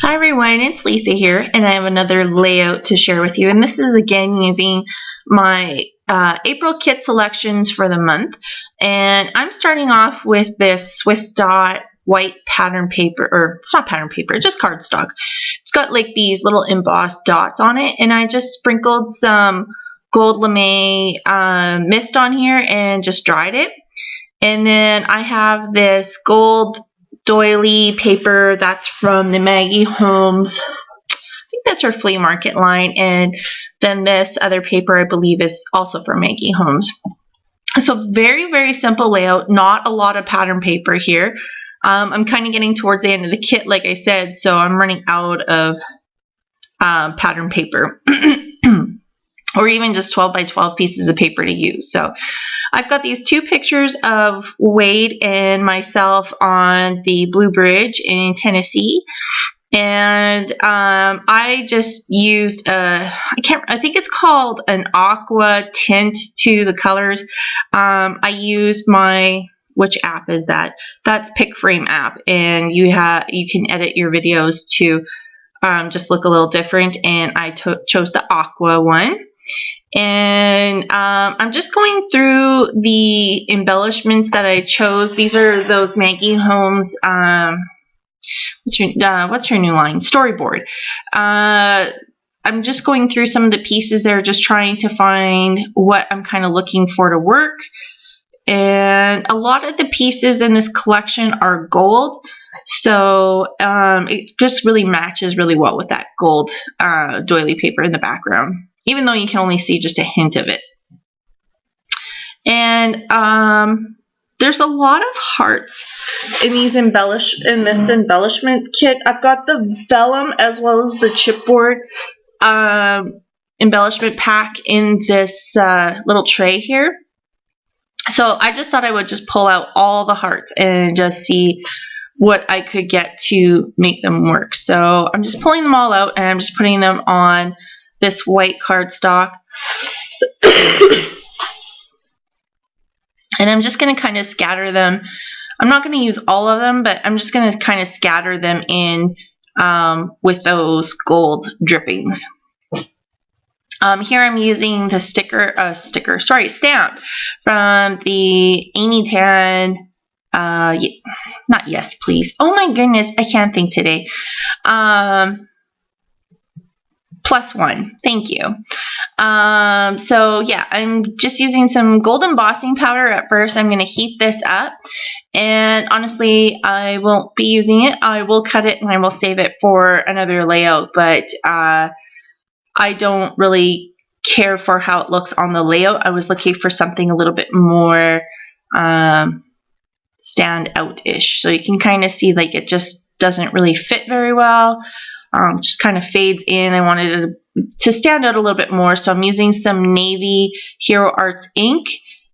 Hi everyone, it's Lisa here, and I have another layout to share with you. And this is again using my April kit selections for the month. And I'm starting off with this Swiss Dot white pattern paper, or it's not pattern paper, it's just cardstock. It's got like these little embossed dots on it, and I just sprinkled some gold lame mist on here and just dried it. And then I have this gold doily paper that's from the Maggie Holmes. I think that's her flea market line. And then this other paper I believe is also from Maggie Holmes. So very, very simple layout. Not a lot of pattern paper here. I'm kind of getting towards the end of the kit, like I said, so I'm running out of pattern paper. Or even just 12 by 12 pieces of paper to use. So I've got these two pictures of Wade and myself on the Blue Bridge in Tennessee. And I just used I think it's called an aqua tint to the colors. I used which app is that? That's PicFrame app, and you can edit your videos to just look a little different, and I chose the aqua one. And I'm just going through the embellishments that I chose. These are those Maggie Holmes, what's her new line? Storyboard. I'm just going through some of the pieces there, just trying to find what I'm kind of looking for to work. And a lot of the pieces in this collection are gold. So it just really matches really well with that gold doily paper in the background, even though you can only see just a hint of it. And there's a lot of hearts in this embellishment kit. I've got the vellum as well as the chipboard embellishment pack in this little tray here. So I just thought I would just pull out all the hearts and just see what I could get to make them work. So I'm just pulling them all out, and I'm just putting them on this white cardstock. And I'm just going to kind of scatter them. I'm not going to use all of them, but I'm just going to kind of scatter them in with those gold drippings. Here I'm using the stamp from the Amy Tan, not Yes Please. Oh my goodness, I can't think today. Plus one, thank you. So yeah, I'm just using some gold embossing powder at first. I'm going to heat this up, and honestly, I won't be using it. I will cut it and I will save it for another layout, but I don't really care for how it looks on the layout. I was looking for something a little bit more stand out-ish. So you can kind of see like it just doesn't really fit very well. Just kind of fades in. I wanted it to stand out a little bit more, so I'm using some Navy Hero Arts ink,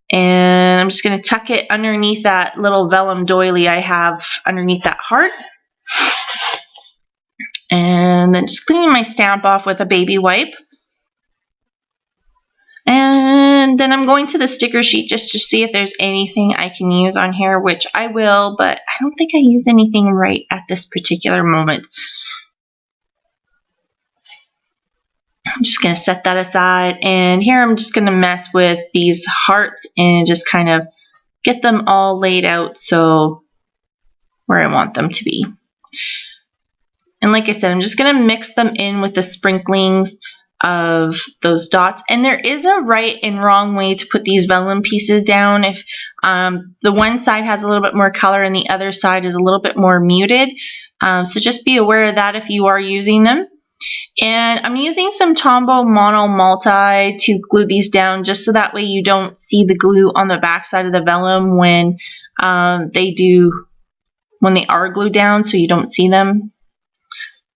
and I'm just going to tuck it underneath that little vellum doily I have underneath that heart. And then just cleaning my stamp off with a baby wipe. And then I'm going to the sticker sheet just to see if there's anything I can use on here, which I will, but I don't think I use anything right at this particular moment. I'm just going to set that aside, and here I'm just going to mess with these hearts and just kind of get them all laid out so where I want them to be. And like I said, I'm just going to mix them in with the sprinklings of those dots. And there is a right and wrong way to put these vellum pieces down. If the one side has a little bit more color and the other side is a little bit more muted. So just be aware of that if you are using them. And I'm using some Tombow Mono Multi to glue these down, just so that way you don't see the glue on the back side of the vellum when they are glued down, so you don't see them.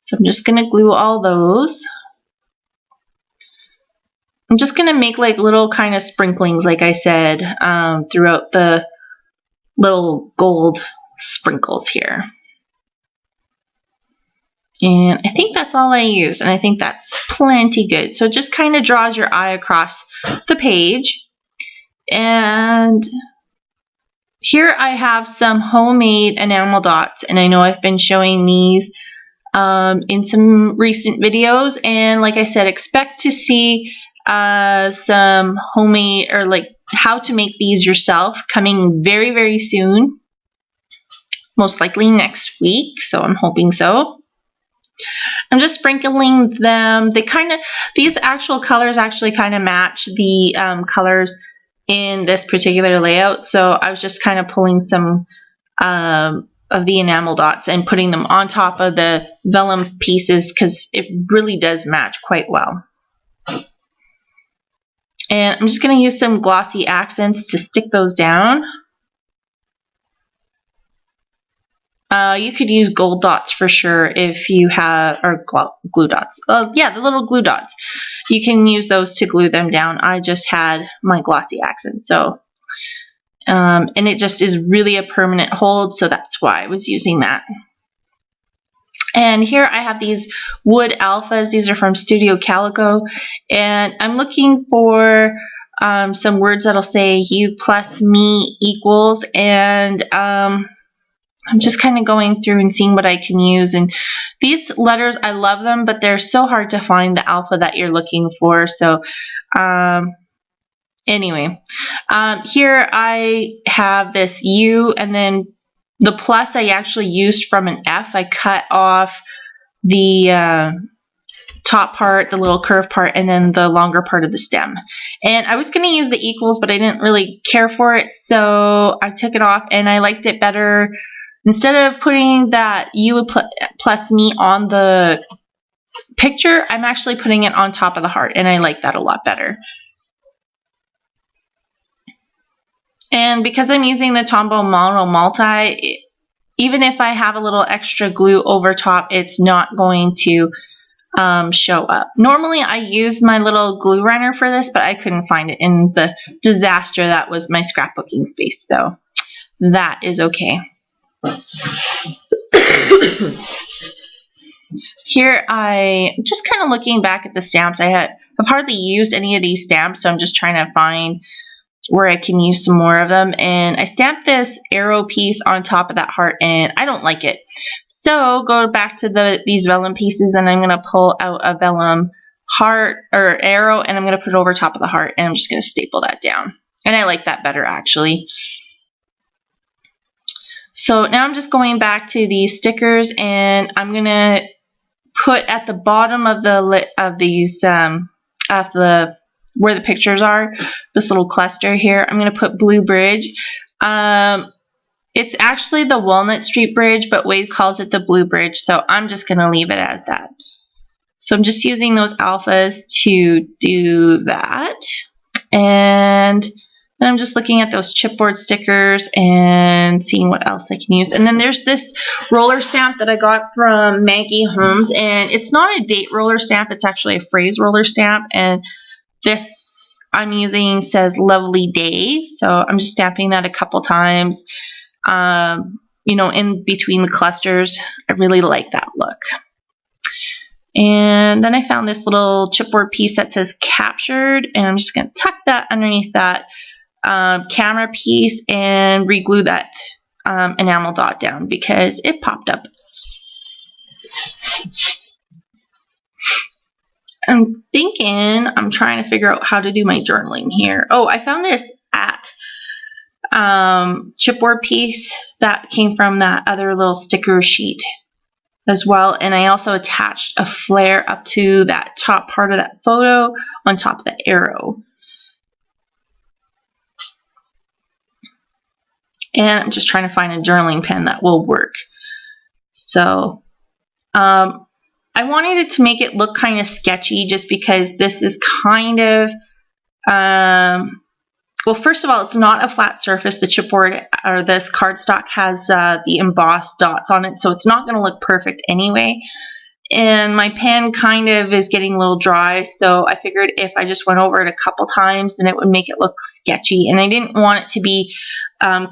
So I'm just going to glue all those. I'm just going to make like little kind of sprinklings, like I said, throughout the little gold sprinkles here. And I think that's all I use, and I think that's plenty good. So it just kind of draws your eye across the page. And here I have some homemade enamel dots, and I know I've been showing these in some recent videos, and like I said, expect to see some homemade or like how to make these yourself coming very, very soon, most likely next week, so I'm hoping so. I'm just sprinkling them. These actual colors actually kind of match the colors in this particular layout, so I was just kind of pulling some of the enamel dots and putting them on top of the vellum pieces because it really does match quite well. And I'm just going to use some glossy accents to stick those down. You could use gold dots for sure if you have, or glue dots. Yeah, the little glue dots. You can use those to glue them down. I just had my glossy accents, so and it just is really a permanent hold, so that's why I was using that. And here I have these wood alphas. These are from Studio Calico, and I'm looking for some words that'll say you plus me equals, and I'm just kind of going through and seeing what I can use. And these letters, I love them, but they're so hard to find the alpha that you're looking for. So anyway, here I have this U, and then the plus I actually used from an F. I cut off the top part, the little curved part, and then the longer part of the stem. And I was going to use the equals, but I didn't really care for it, so I took it off, and I liked it better. Instead of putting that U plus me on the picture, I'm actually putting it on top of the heart, and I like that a lot better. And because I'm using the Tombow Mono Multi, even if I have a little extra glue over top, it's not going to show up. Normally I use my little glue runner for this, but I couldn't find it in the disaster that was my scrapbooking space, so that is okay. Here I'm just kind of looking back at the stamps. I've hardly used any of these stamps, so I'm just trying to find where I can use some more of them. And I stamped this arrow piece on top of that heart, and I don't like it. So go back to these vellum pieces, and I'm going to pull out a vellum heart or arrow, and I'm going to put it over top of the heart, and I'm just going to staple that down. And I like that better, actually. So now I'm just going back to these stickers, and I'm going to put at the bottom of where the pictures are, this little cluster here, I'm going to put Blue Bridge. It's actually the Walnut Street Bridge, but Wade calls it the Blue Bridge, so I'm just going to leave it as that. So I'm just using those alphas to do that. And then I'm just looking at those chipboard stickers and seeing what else I can use. And then there's this roller stamp that I got from Maggie Holmes, and it's not a date roller stamp, it's actually a phrase roller stamp, and this I'm using says Lovely Day, so I'm just stamping that a couple times, you know, in between the clusters. I really like that look. And then I found this little chipboard piece that says Captured, and I'm just going to tuck that underneath that camera piece and reglue that enamel dot down because it popped up. I'm trying to figure out how to do my journaling here. Oh, I found this at chipboard piece that came from that other little sticker sheet as well, and I also attached a flare up to that top part of that photo on top of the arrow. And I'm just trying to find a journaling pen that will work. So I wanted it to make it look kind of sketchy just because this is kind of, well, first of all, it's not a flat surface. The chipboard or this cardstock has the embossed dots on it, so it's not going to look perfect anyway. And my pen kind of is getting a little dry, so I figured if I just went over it a couple times, then it would make it look sketchy. And I didn't want it to be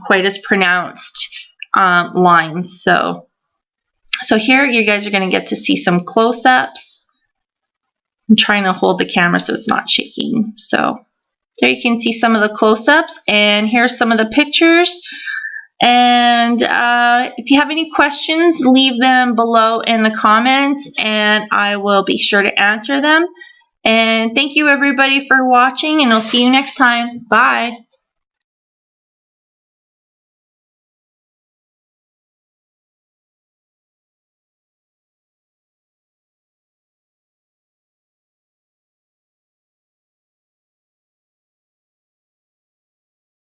quite as pronounced lines. So here you guys are going to get to see some close-ups. I'm trying to hold the camera so it's not shaking. So there you can see some of the close-ups, and here's some of the pictures. And if you have any questions, leave them below in the comments, and I will be sure to answer them. And thank you everybody for watching, and I'll see you next time. Bye.